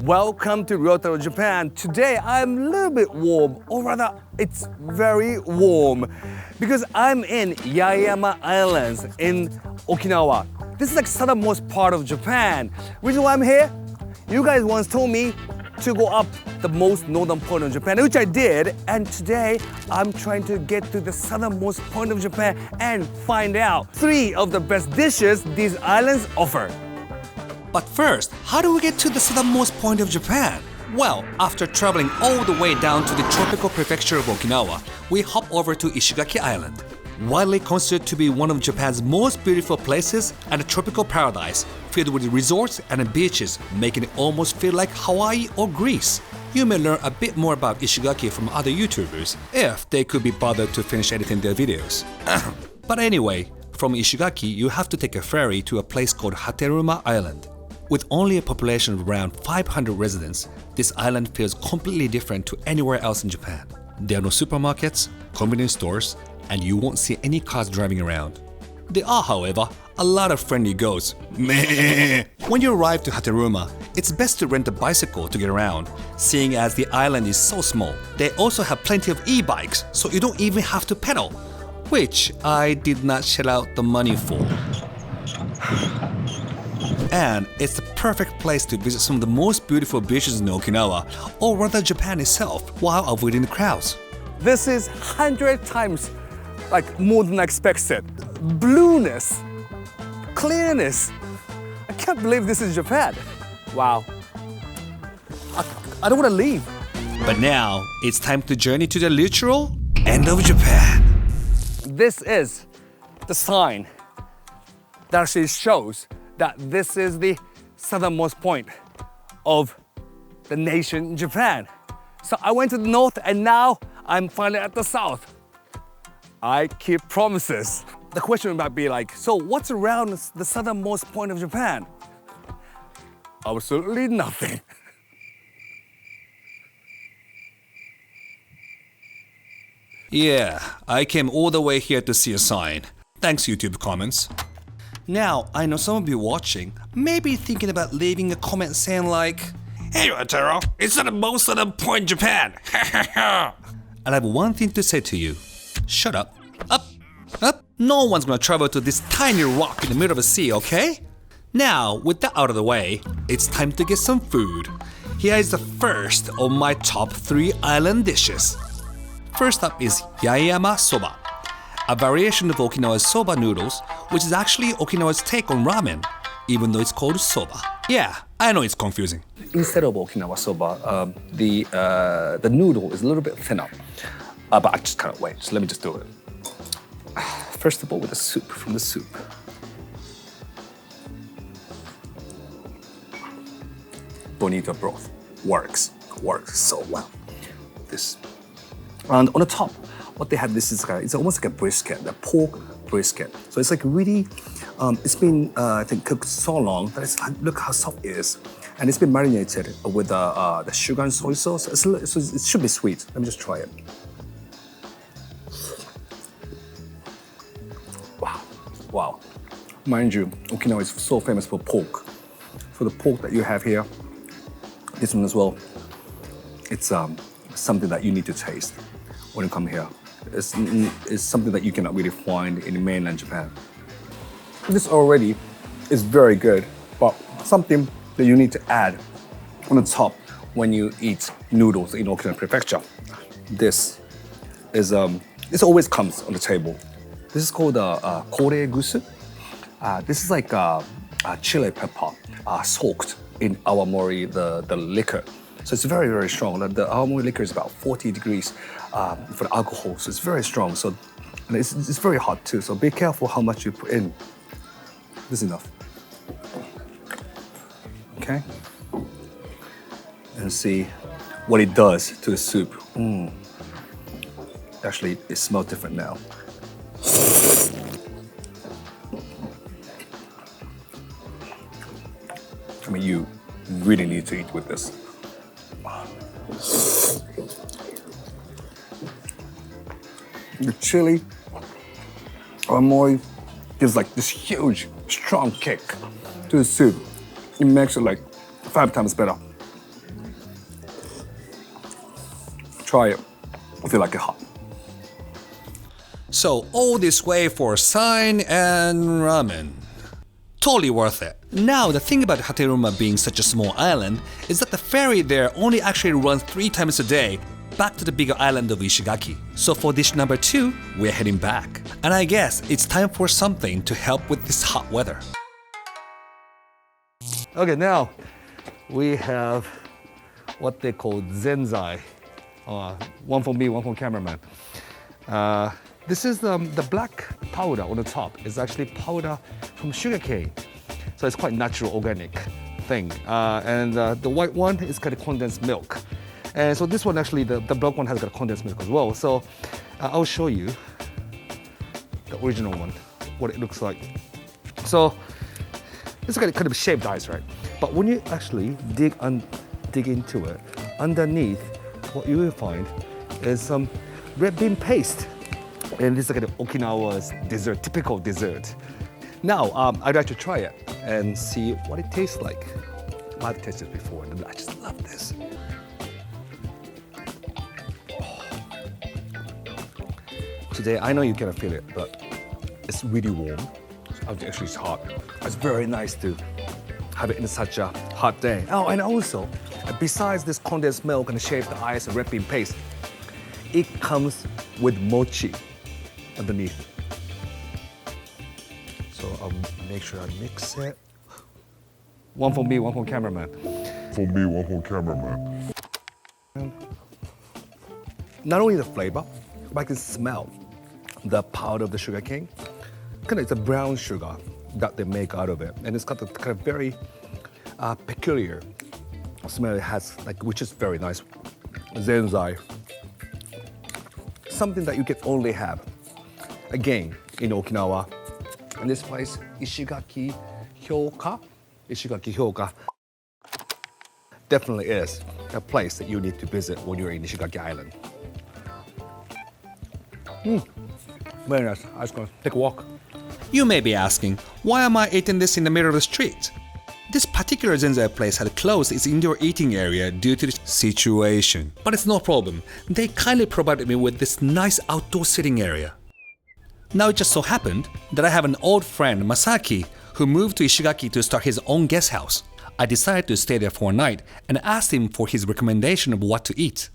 Welcome to Ryotaro, Japan. Today I'm a little bit warm, or rather it's very warm because I'm in Yaeyama Islands in Okinawa. This is like southernmost part of Japan. Reason why I'm here? You guys once told me to go up the most northern point of Japan, which I did, and today I'm trying to get to the southernmost point of Japan and find out 3 of the best dishes these islands offer. But first, how do we get to the southernmost point of Japan? Well, after traveling all the way down to the tropical prefecture of Okinawa, we hop over to Ishigaki Island. Widely considered to be one of Japan's most beautiful places and a tropical paradise, filled with resorts and beaches, making it almost feel like Hawaii or Greece. You may learn a bit more about Ishigaki from other YouTubers, if they could be bothered to finish editing their videos. But anyway, from Ishigaki, you have to take a ferry to a place called Hateruma Island. With only a population of around 500 residents, this island feels completely different to anywhere else in Japan. There are no supermarkets, convenience stores, and you won't see any cars driving around. There are, however, a lot of friendly goats. Meh. When you arrive to Hateruma, it's best to rent a bicycle to get around, seeing as the island is so small. They also have plenty of e-bikes, so you don't even have to pedal, which I did not shell out the money for. And it's the perfect place to visit some of the most beautiful beaches in Okinawa, or rather Japan itself, while avoiding the crowds. This is 100 times more than I expected. Blueness, clearness. I can't believe this is Japan. Wow. I don't want to leave. But now, it's time to journey to the literal end of Japan. This is the sign that actually shows that this is the southernmost point of the nation Japan. So I went to the north and now I'm finally at the south. I keep promises. The question might be like, so what's around the southernmost point of Japan? Absolutely nothing. Yeah, I came all the way here to see a sign. Thanks, YouTube comments. Now, I know some of you watching may be thinking about leaving a comment saying like, "Hey Ryotaro, it's not the most southern point in Japan." And I have one thing to say to you. Shut up. Up. No one's gonna travel to this tiny rock in the middle of the sea, okay? Now, with that out of the way, it's time to get some food. Here is the first of my top 3 island dishes. First up is Yayama Soba, a variation of Okinawa's soba noodles, which is actually Okinawa's take on ramen, even though it's called soba. Yeah, I know it's confusing. Instead of Okinawa soba, the noodle is a little bit thinner. But I just can't wait, so let me just do it. First of all, with the soup, from the soup. Bonito broth works so well. This. And on the top, what they have, this is it's almost like a brisket, a pork brisket. So it's like really, it's been I think cooked so long that it's look how soft it is, and it's been marinated with the sugar and soy sauce. So it should be sweet. Let me just try it. Wow. Mind you, Okinawa is so famous for pork. So the pork that you have here, this one as well, it's something that you need to taste when you come here. It's something that you cannot really find in mainland Japan. This already is very good, but something that you need to add on the top when you eat noodles in Okinawa Prefecture. This is, this always comes on the table. This is called kore gusu. This is like chili pepper soaked in awamori, the liquor. So it's very, very strong. The awamori liquor is about 40 degrees for the alcohol, so it's very strong. So and it's very hot too, so be careful how much you put in. This is enough. Okay? And see what it does to the soup. Actually, it smells different now. I mean, you really need to eat with this. The chili awamori gives like this huge, strong kick to the soup. It makes it like 5 times better. Try it if you like it hot. So all this way for sign and ramen. Totally worth it. Now the thing about Hateruma being such a small island is that the ferry there only actually runs 3 times a day back to the bigger island of Ishigaki. So for dish number 2, we're heading back. And I guess it's time for something to help with this hot weather. Okay, now we have what they call Zenzai. One for me, one for cameraman. This is the black powder on the top. It's actually powder from sugarcane. So it's quite natural, organic thing. And the white one is kind of condensed milk. And so this one actually, the black one has got condensed milk as well. So I'll show you the original one, what it looks like. So it's kind of shaved ice, right? But when you actually dig into it, underneath, what you will find is some red bean paste. And this is like Okinawa's dessert, typical dessert. Now, I'd like to try it and see what it tastes like. I've tasted it before, and I just love this. Oh. Today, I know you cannot feel it, but it's really warm. Actually, it's hot. It's very nice to have it in such a hot day. Oh, and also, besides this condensed milk and shaved ice and red bean paste, it comes with mochi underneath. So I'll make sure I mix it. One for me, one for cameraman. For me, one for cameraman. Not only the flavor, but I can smell the powder of the sugar cane. It's a brown sugar that they make out of it, and it's got the kind of very peculiar smell it has, which is very nice. Zenzai, something that you can only have again in Okinawa. And this place, Ishigaki Hyoka, definitely is a place that you need to visit when you're in Ishigaki Island. Very nice. I was going to take a walk. You may be asking, why am I eating this in the middle of the street? This particular Zenzai place had closed its indoor eating area due to the situation. But it's no problem. They kindly provided me with this nice outdoor sitting area. Now it just so happened that I have an old friend, Masaki, who moved to Ishigaki to start his own guest house. I decided to stay there for a night and asked him for his recommendation of what to eat.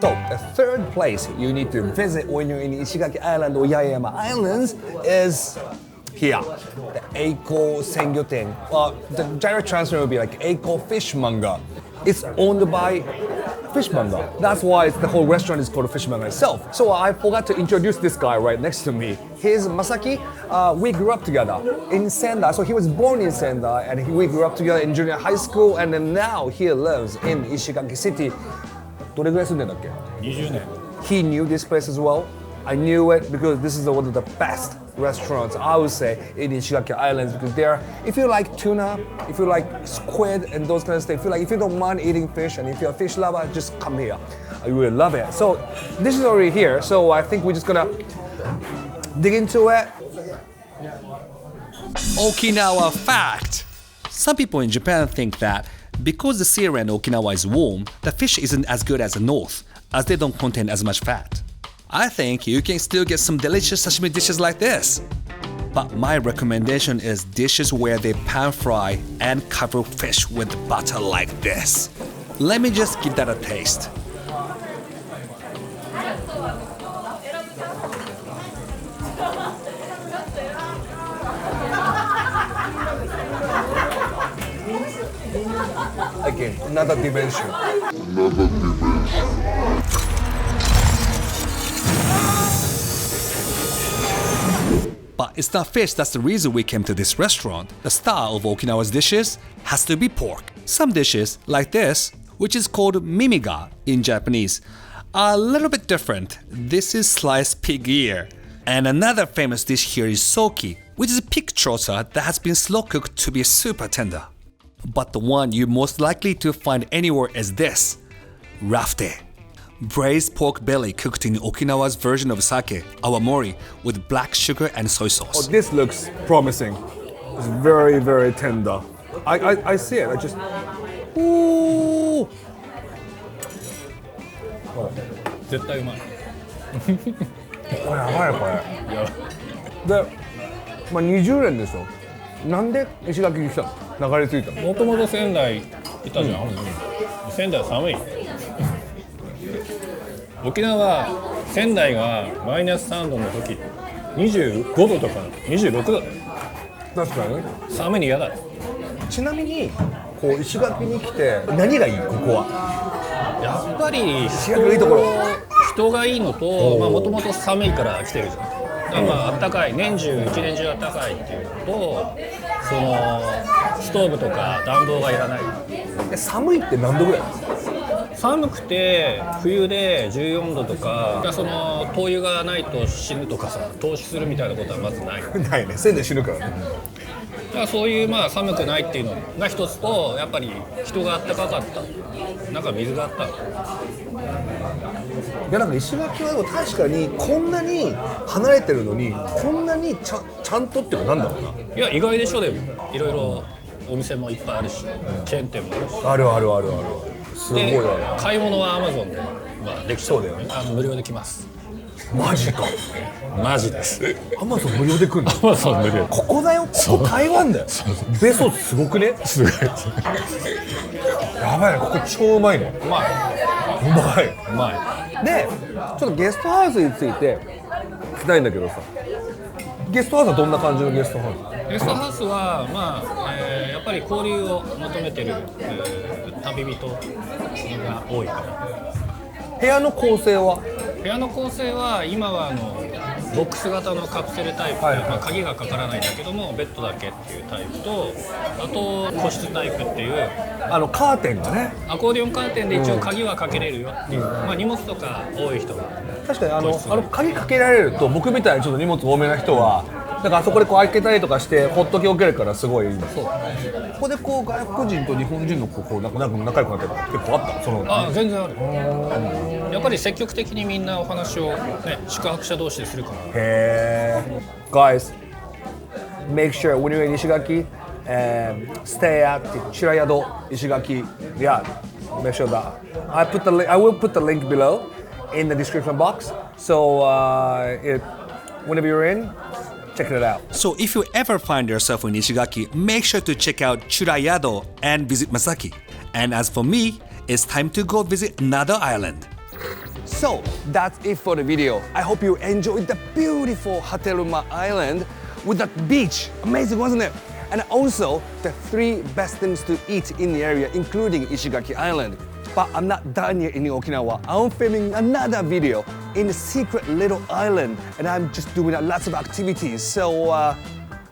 So, the third place you need to visit when you're in Ishigaki Island or Yaeyama Islands is here, the Eiko Sengyo-Ten. The direct translation would be like Eiko Fishmonger. It's owned by Fishmonger. That's why the whole restaurant is called Fishmonger itself. So I forgot to introduce this guy right next to me. He's Masaki. We grew up together in Sendai. So he was born in Sendai, and we grew up together in junior high school, and then now he lives in Ishigaki City. どれぐらい住んでんだっけ? 20年 He knew this place as well. I knew it because this is one of the best restaurants, I would say, in Ishigaki Islands, because there, if you like tuna, if you like squid and those kind of stuff, if you don't mind eating fish and if you're a fish lover, just come here. You will love it. So this is already here, so I think we're just gonna dig into it. Okinawa fact! Some people in Japan think that because the sea around Okinawa is warm, the fish isn't as good as the north, as they don't contain as much fat. I think you can still get some delicious sashimi dishes like this. But my recommendation is dishes where they pan fry and cover fish with butter like this. Let me just give that a taste. Again, another dimension. But it's not fish that's the reason we came to this restaurant. The star of Okinawa's dishes has to be pork. Some dishes, like this, which is called mimiga in Japanese, are a little bit different. This is sliced pig ear. And another famous dish here is soki, which is a pig chota that has been slow cooked to be super tender. But the one you're most likely to find anywhere is this, rafte. Braised pork belly cooked in Okinawa's version of sake, awamori, with black sugar and soy sauce. Oh, this looks promising. It's very, very tender. I see it. I just... Ooh! 絶対うまい。これやばいこれ。いやで、まあ20年ですよ。なんで石垣に来たの？流れ着いたの？もともと仙台いたじゃん、仙台寒い。沖縄仙台がマイナス3度の時25度とか26度確かに。寒いに嫌だ。ちなみにこう石垣に来て何がいい？ここは。やっぱり石垣のいいところ。人がいいのと、もともと寒いから来てるじゃん。だからまあ暖かい、年中一年中暖かいっていうのと、そのストーブとか暖房がいらない。寒いって何度ぐらい？寒くて冬で14度とか、その灯油がないと死ぬとかさ、凍死するみたいなことはまずない。ないね。仙台死ぬからね。だからそういうまあ寒くないっていうのが一つと、やっぱり人が暖かかった、なんか水があった。いやなんか石垣はでも確かにこんなに離れてるのにこんなにちゃんとっていうかなんだろうな。いや意外でしょ。でもいろいろお店もいっぱいあるし、チェーン店もあるし。あるあるあるある。すごいである。買い物はアマゾンで、まあ、できちゃう。そうだよね。無料できます。マジか。マジです。アマゾン無料で来るの？アマゾン無料。ここだよ。ここ台湾だよ。ベソすごくね？すごい。やばいね。ここ超うまいね。うまい。うまい。うまい。で、ちょっとゲストハウスについて聞きたいんだけどさ。ゲストハウスはどんな感じのゲストハウス？ゲストハウスは、まあやっぱり交流を求めてる、旅人が多いから。部屋の構成は？部屋の構成は今はボックス型のカプセルタイプで、まあ、鍵がかからないんだけどもベッドだけっていうタイプと、あと個室タイプっていうカーテンがね。アコーディオンカーテンで一応鍵はかけれるよっていう、まあ、荷物とか多い人が。確かに鍵かけられると僕みたいにちょっと荷物多めな人はなんかあそこでこう開けたりとかしてほっときおけるからすごいいいんです。ここでこう外国人と日本人のこうなんか仲良くなってるの結構あった。その全然ある。やっぱり積極的にみんなお話を、ね、宿泊者同士でするから。へー。Guys, make sure when you're in Ishigaki, stay at the Chirayado Ishigaki. Yeah, make sure that I will put the link below in the description box. So whenever you're in, check it out. So if you ever find yourself in Ishigaki, make sure to check out Churayado and visit Masaki. And as for me, it's time to go visit another island. So that's it for the video. I hope you enjoyed the beautiful Hateruma Island with that beach. Amazing, wasn't it? And also the 3 best things to eat in the area, including Ishigaki Island. But I'm not done yet in Okinawa. I'm filming another video in a secret little island, and I'm just doing lots of activities. So,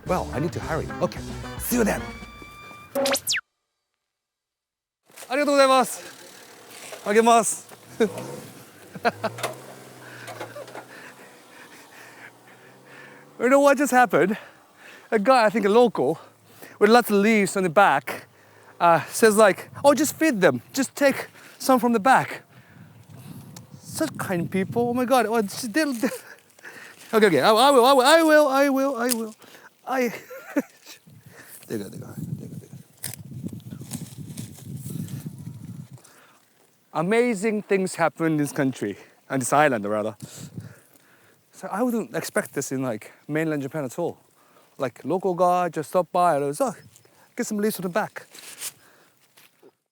well, I need to hurry. Okay, see you then. ありがとうございます。あげます。You know what just happened? A guy, I think a local, with lots of leaves on the back, says like, "Oh, just feed them. Just take some from the back." Such kind people. Oh my God. Oh, okay. I will. There you go. Amazing things happen in this country, and this island rather. So I wouldn't expect this in like mainland Japan at all. Like local guy just stopped by and was, oh, get some leaves from the back.